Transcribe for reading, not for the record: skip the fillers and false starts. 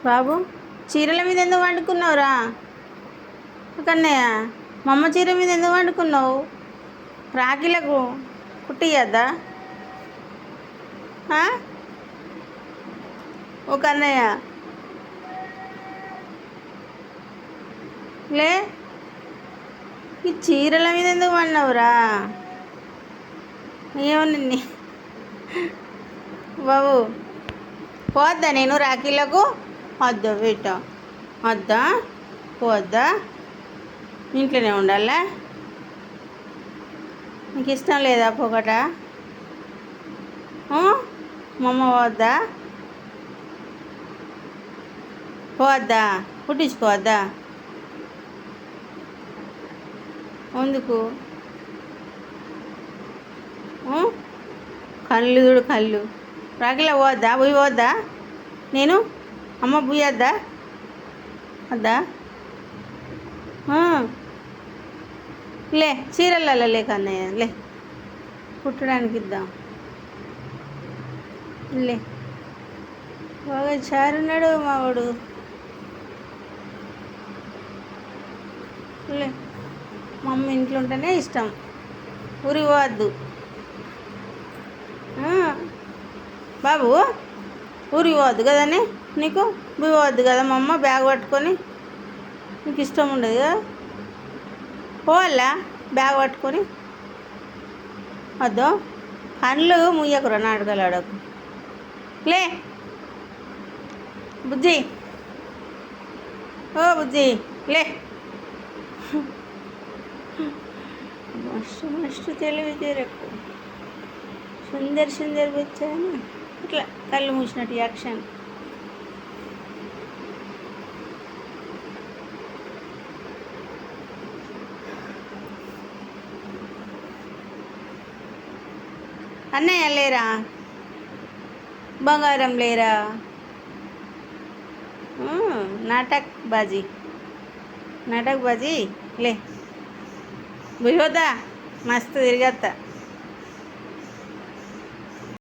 బాబు, చీరల మీద ఎందుకు వండుకున్నావురా? కన్నయ్య, మా అమ్మ చీర మీద ఎందుకు వండుకున్నావు? రాఖీలకు కుట్టియద్దా? ఓ కన్నయ్య, లే, ఈ చీరల మీద ఎందుకు వండినవురా? ఏమన్నా బాబు, పోద్దా నేను రాఖీలకు? వద్దా బిడ్డ, వద్దా, పోద్దా, ఇంట్లోనే ఉండాలా? నీకు ఇష్టం లేదా పొగట? మా అమ్మ పోద్దా? పోద్దా, పుట్టించుకోవద్దా? ఎందుకు? కళ్ళు చూడు, కళ్ళు. రాఖీలో పోద్దా, బుయ్యి పోద్దా? నేను అమ్మ బుయ్యద్దా? వద్దా? లే, చీరలలో లేక అన్నయ్య, లే, కుట్టడానికి ఇద్దాం. లే, బాగా చారున్నాడు మావాడు. లే, మా అమ్మ ఇంట్లో ఉంటేనే ఇష్టం, ఊరికి పోవద్దు. బాబు, ఊరికి పోవద్దు కదనే, నీకు పోవద్దు కదా మా అమ్మ బ్యాగ్ పట్టుకొని? నీకు ఇష్టం ఉండదు కదా, పోవాలా బ్యాగ్ పట్టుకొని? వద్దు, కళ్ళు ముయ్యకురా, నాటకాలు ఆడకు. లే బుజ్జి, ఓ బుజ్జి, లే. మస్తు మస్తు తెలివి తీరకు, సుందర్ సుందర్ వచ్చాను. ఇట్లా కళ్ళు మూసినట్టు యాక్షన్. అన్నయ్య లేరా? బంగారం లేరా? నాటక్ బాజీ, నాటక్ బాజీ, లే, బుయ్యొద్దా, మస్తు తిరిగత్తా.